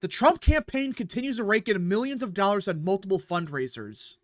The Trump campaign continues to rake in millions of dollars on multiple fundraisers.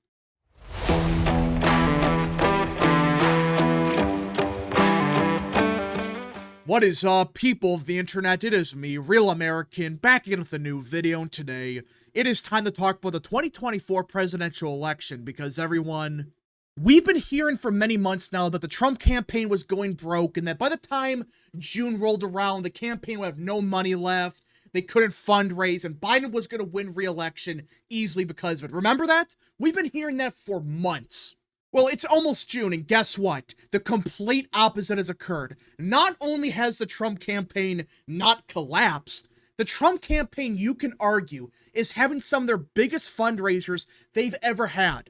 What is up, people of the internet? It is me, Real American, back again with a new video, and today it is time to talk about the 2024 presidential election because everyone, we've been hearing for many months now that the Trump campaign was going broke and that by the time June rolled around, the campaign would have no money left, they couldn't fundraise, and Biden was going to win re-election easily because of it. Remember that? We've been hearing that for months. Well, it's almost June, and guess what? The complete opposite has occurred. Not only has the Trump campaign not collapsed, the Trump campaign, you can argue, is having some of their biggest fundraisers they've ever had.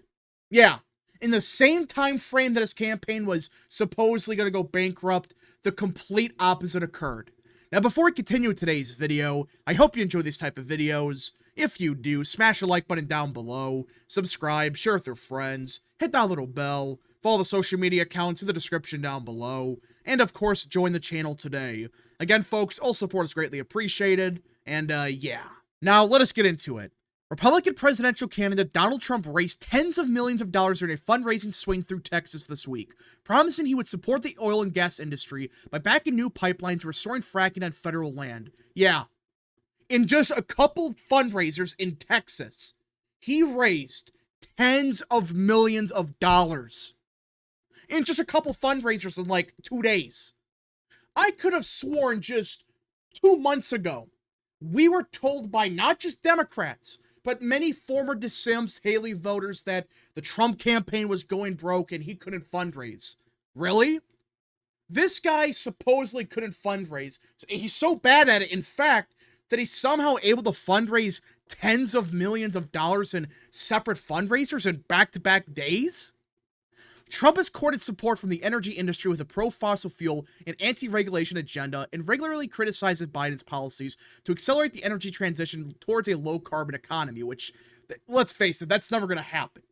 Yeah, in the same time frame that his campaign was supposedly going to go bankrupt, the complete opposite occurred. Now, before we continue with today's video, I hope you enjoy these type of videos. If you do, smash the like button down below, subscribe, share with your friends, hit that little bell, follow the social media accounts in the description down below, and of course, join the channel today. Again, folks, all support is greatly appreciated, and yeah. Now, let us get into it. Republican presidential candidate Donald Trump raised tens of millions of dollars during a fundraising swing through Texas this week, promising he would support the oil and gas industry by backing new pipelines, restoring fracking on federal land. Yeah. In just a couple fundraisers in Texas, he raised tens of millions of dollars. In just a couple fundraisers in like 2 days. I could have sworn just 2 months ago, we were told by not just Democrats, but many former DeSantis Haley voters that the Trump campaign was going broke and he couldn't fundraise. Really? This guy supposedly couldn't fundraise. He's so bad at it, in fact, that he's somehow able to fundraise tens of millions of dollars in separate fundraisers in back-to-back days? Trump has courted support from the energy industry with a pro-fossil fuel and anti-regulation agenda and regularly criticizes Biden's policies to accelerate the energy transition towards a low-carbon economy, which, let's face it, that's never going to happen.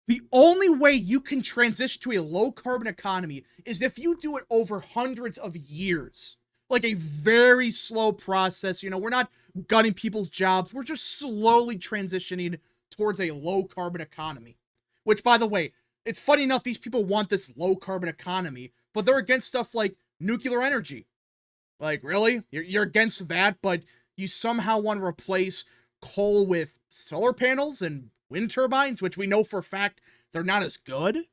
The only way you can transition to a low-carbon economy is if you do it over hundreds of years. Like a very slow process. You know, we're not gutting people's jobs. We're just slowly transitioning towards a low-carbon economy. Which, by the way, it's funny enough, these people want this low-carbon economy, but they're against stuff like nuclear energy. Like, really? You're against that, but you somehow want to replace coal with solar panels and wind turbines, which we know for a fact they're not as good?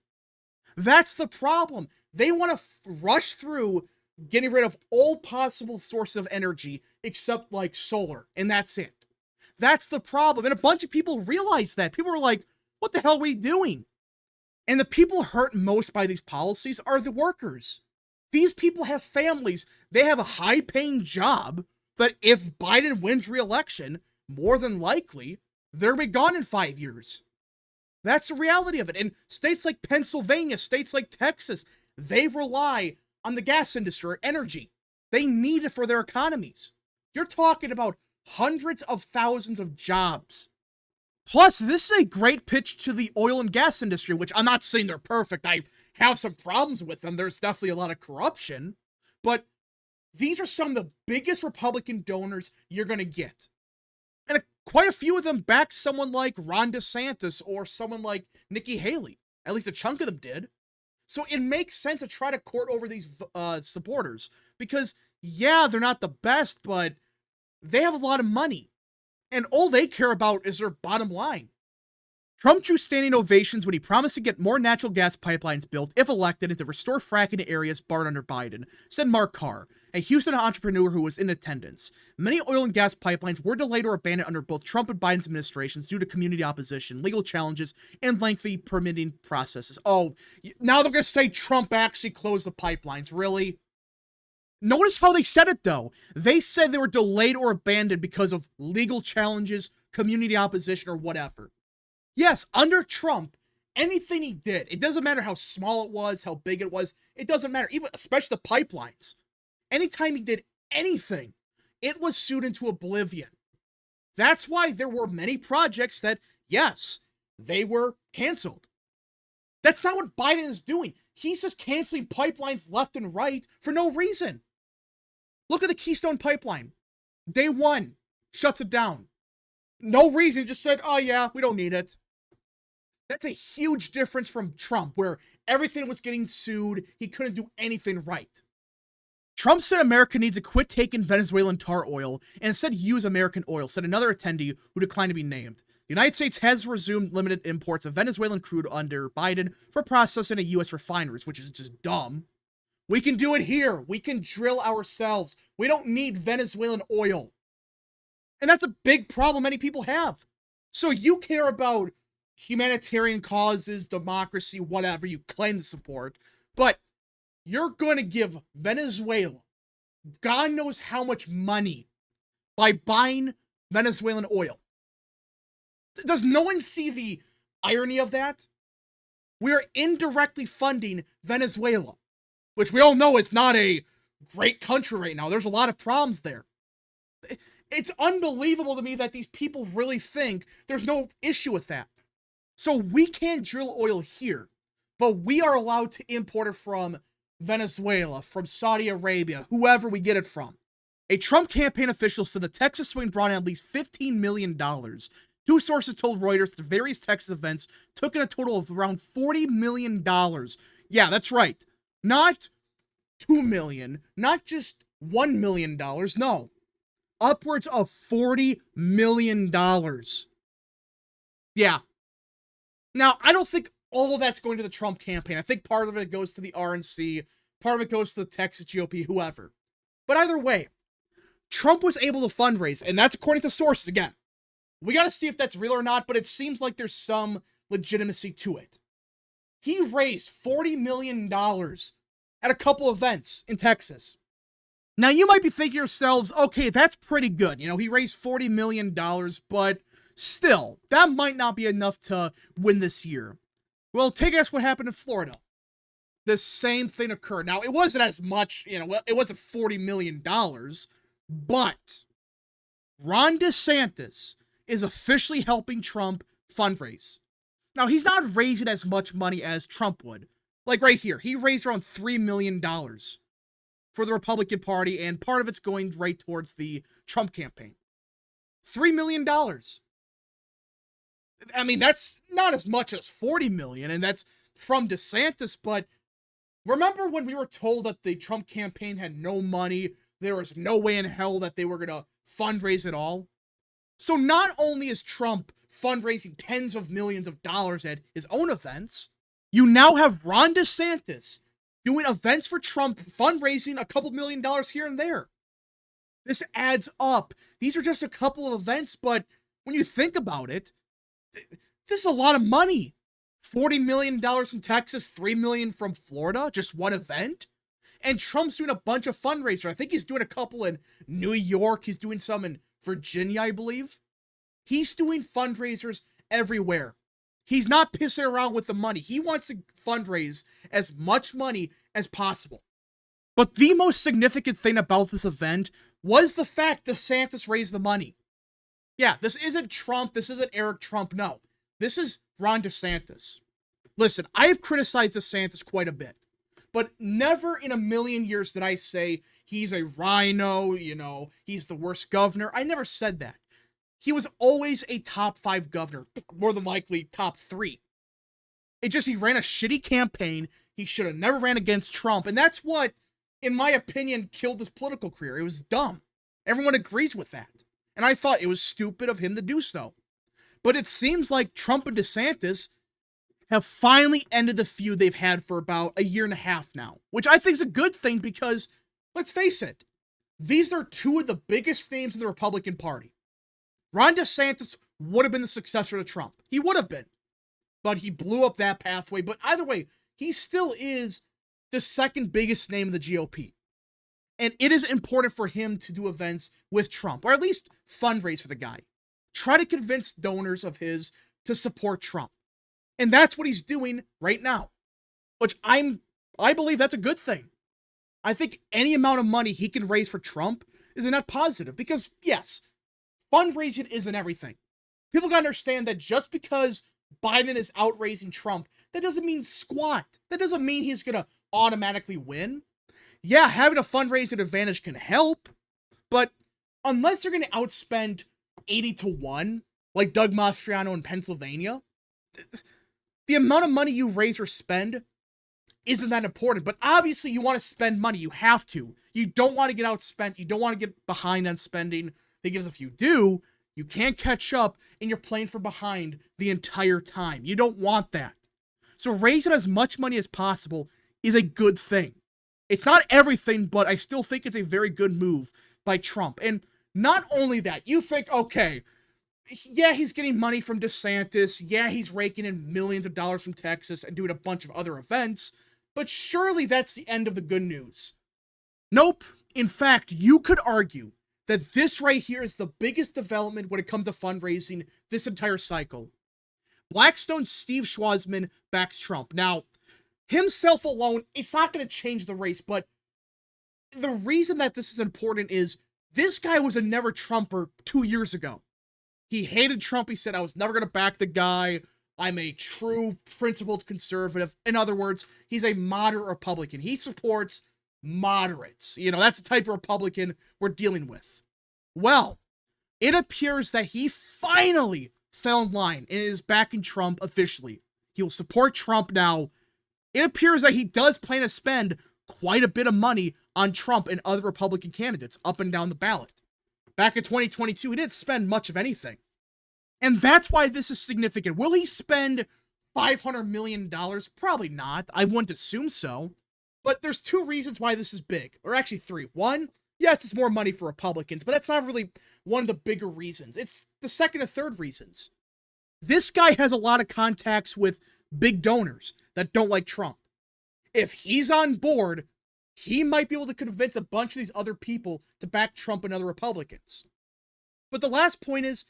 That's the problem. They want to rush through getting rid of all possible sources of energy except, like, solar, and that's it. That's the problem, and a bunch of people realize that. People are like, what the hell are we doing? And the people hurt most by these policies are the workers. These people have families. They have a high-paying job that if Biden wins re-election, more than likely, they'll be gone in 5 years. That's the reality of it. And states like Pennsylvania, states like Texas, they rely on the gas industry or energy. They need it for their economies. You're talking about hundreds of thousands of jobs. Plus, this is a great pitch to the oil and gas industry, which I'm not saying they're perfect. I have some problems with them. There's definitely a lot of corruption. But these are some of the biggest Republican donors you're going to get. And quite a few of them backed someone like Ron DeSantis or someone like Nikki Haley. At least a chunk of them did. So it makes sense to try to court over these supporters. Because, yeah, they're not the best, but they have a lot of money. And all they care about is their bottom line. Trump drew standing ovations when he promised to get more natural gas pipelines built if elected and to restore fracking in areas barred under Biden, said Mark Carr, a Houston entrepreneur who was in attendance. Many oil and gas pipelines were delayed or abandoned under both Trump and Biden's administrations due to community opposition, legal challenges, and lengthy permitting processes. Oh, now they're going to say Trump actually closed the pipelines. Really? Notice how they said it, though. They said they were delayed or abandoned because of legal challenges, community opposition, or whatever. Yes, under Trump, anything he did, it doesn't matter how small it was, how big it was, it doesn't matter, even especially the pipelines. Anytime he did anything, it was sued into oblivion. That's why there were many projects that, yes, they were canceled. That's not what Biden is doing. He's just canceling pipelines left and right for no reason. Look at the Keystone Pipeline. Day one, shuts it down. No reason, just said, oh yeah, we don't need it. That's a huge difference from Trump, where everything was getting sued, he couldn't do anything right. Trump said America needs to quit taking Venezuelan tar oil and instead use American oil, said another attendee who declined to be named. The United States has resumed limited imports of Venezuelan crude under Biden for processing at U.S. refineries, which is just dumb. We can do it here. We can drill ourselves. We don't need Venezuelan oil. And that's a big problem many people have. So you care about humanitarian causes, democracy, whatever you claim to support, but you're going to give Venezuela God knows how much money by buying Venezuelan oil. Does no one see the irony of that? We are indirectly funding Venezuela, which we all know is not a great country right now. There's a lot of problems there. It's unbelievable to me that these people really think there's no issue with that. So we can't drill oil here, but we are allowed to import it from Venezuela, from Saudi Arabia, whoever we get it from. A Trump campaign official said the Texas swing brought in at least $15 million. Two sources told Reuters the various Texas events took in a total of around $40 million. Yeah, that's right. Not $2 million, not just $1 million, no. Upwards of $40 million. Yeah. Now, I don't think all of that's going to the Trump campaign. I think part of it goes to the RNC, part of it goes to the Texas GOP, whoever. But either way, Trump was able to fundraise, and that's according to sources again. We got to see if that's real or not, but it seems like there's some legitimacy to it. He raised $40 million at a couple events in Texas. Now, you might be thinking to yourselves, okay, that's pretty good. You know, he raised $40 million, but still, that might not be enough to win this year. Well, take a guess what happened in Florida. The same thing occurred. Now, it wasn't as much, it wasn't $40 million, but Ron DeSantis is officially helping Trump fundraise. Now, he's not raising as much money as Trump would. Like right here, he raised around $3 million for the Republican Party, and part of it's going right towards the Trump campaign. $3 million. I mean, that's not as much as $40 million, and that's from DeSantis, but remember when we were told that the Trump campaign had no money, there was no way in hell that they were going to fundraise at all? So not only is Trump fundraising tens of millions of dollars at his own events, you now have Ron DeSantis doing events for Trump, fundraising a couple $1 million here and there. This adds up. These are just a couple of events, but when you think about it, this is a lot of money. $40 million from Texas, $3 million from Florida, just one event. And Trump's doing a bunch of fundraisers. I think he's doing a couple in New York. He's doing some in Virginia, I believe. He's doing fundraisers everywhere. He's not pissing around with the money. He wants to fundraise as much money as possible. But the most significant thing about this event was the fact DeSantis raised the money. Yeah, this isn't Trump. This isn't Eric Trump. No, this is Ron DeSantis. Listen, I've criticized DeSantis quite a bit, but never in a million years did I say he's a rhino, he's the worst governor. I never said that. He was always a top 5 governor, more than likely top 3. It just, he ran a shitty campaign. He should have never ran against Trump, and that's what, in my opinion, killed his political career. It was dumb. Everyone agrees with that. And I thought it was stupid of him to do so. But it seems like Trump and DeSantis have finally ended the feud they've had for about a year and a half now, which I think is a good thing because, let's face it, these are two of the biggest names in the Republican Party. Ron DeSantis would have been the successor to Trump. He would have been. But he blew up that pathway. But either way, he still is the second biggest name in the GOP. And it is important for him to do events with Trump, or at least fundraise for the guy. Try to convince donors of his to support Trump. And that's what he's doing right now. Which I believe that's a good thing. I think any amount of money he can raise for Trump is a net positive. Because, yes, fundraising isn't everything. People gotta understand that just because Biden is outraising Trump, that doesn't mean squat. That doesn't mean he's gonna automatically win. Yeah, having a fundraising advantage can help, but unless you're going to outspend 80-1, like Doug Mastriano in Pennsylvania, the amount of money you raise or spend isn't that important. But obviously, you want to spend money. You have to. You don't want to get outspent. You don't want to get behind on spending, because if you do, you can't catch up and you're playing from behind the entire time. You don't want that. So raising as much money as possible is a good thing. It's not everything, but I still think it's a very good move by Trump. And not only that, you think, okay, yeah, he's getting money from DeSantis. Yeah, he's raking in millions of dollars from Texas and doing a bunch of other events. But surely that's the end of the good news. Nope. In fact, you could argue that this right here is the biggest development when it comes to fundraising this entire cycle. Blackstone's Steve Schwarzman backs Trump. Now, himself alone, it's not going to change the race, but the reason that this is important is this guy was a never Trumper 2 years ago. He hated Trump. He said, I was never going to back the guy. I'm a true principled conservative. In other words, he's a moderate Republican. He supports moderates. You know, that's the type of Republican we're dealing with. Well, it appears that he finally fell in line and is backing Trump officially. He will support Trump now. It appears that he does plan to spend quite a bit of money on Trump and other Republican candidates up and down the ballot. Back in 2022, he didn't spend much of anything. And that's why this is significant. Will he spend $500 million? Probably not. I wouldn't assume so. But there's two reasons why this is big. Or actually three. One, yes, it's more money for Republicans, but that's not really one of the bigger reasons. It's the second and third reasons. This guy has a lot of contacts with big donors that don't like Trump. If he's on board, he might be able to convince a bunch of these other people to back Trump and other Republicans. But the last point is,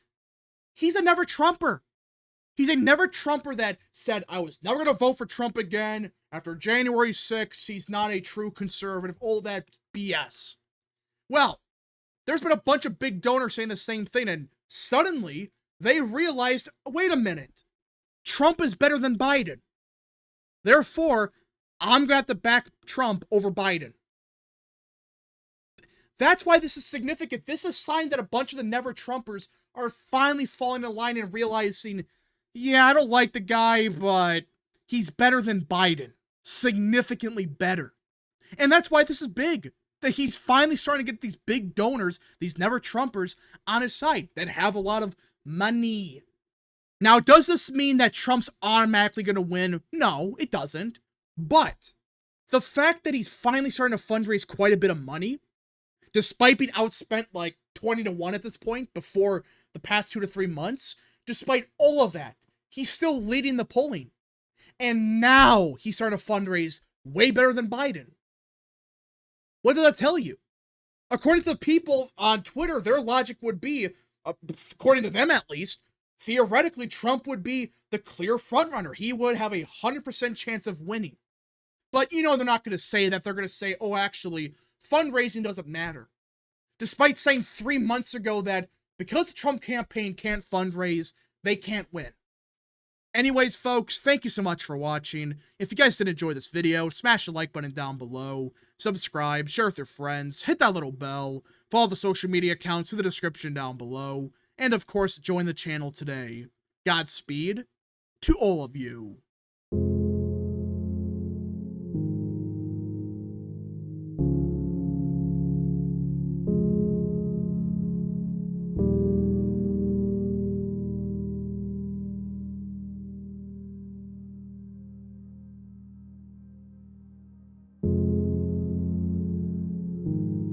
he's a never Trumper. He's a never Trumper that said, I was never going to vote for Trump again. After January 6th, he's not a true conservative. All that BS. Well, there's been a bunch of big donors saying the same thing, and suddenly they realized, wait a minute, Trump is better than Biden. Therefore, I'm going to have to back Trump over Biden. That's why this is significant. This is a sign that a bunch of the never Trumpers are finally falling in line and realizing, yeah, I don't like the guy, but he's better than Biden. Significantly better. And that's why this is big. That he's finally starting to get these big donors, these never Trumpers, on his side that have a lot of money. Now, does this mean that Trump's automatically going to win? No, it doesn't. But the fact that he's finally starting to fundraise quite a bit of money, despite being outspent like 20-1 at this point before the past 2 to 3 months, despite all of that, he's still leading the polling. And now he's starting to fundraise way better than Biden. What does that tell you? According to the people on Twitter, their logic would be, according to them at least, theoretically, Trump would be the clear frontrunner. He would have a 100% chance of winning. But, you know, they're not going to say that. They're going to say, oh, actually, fundraising doesn't matter. Despite saying 3 months ago that because the Trump campaign can't fundraise, they can't win. Anyways, folks, thank you so much for watching. If you guys did enjoy this video, smash the like button down below, subscribe, share with your friends, hit that little bell, follow the social media accounts in the description down below, and of course, join the channel today. Godspeed to all of you.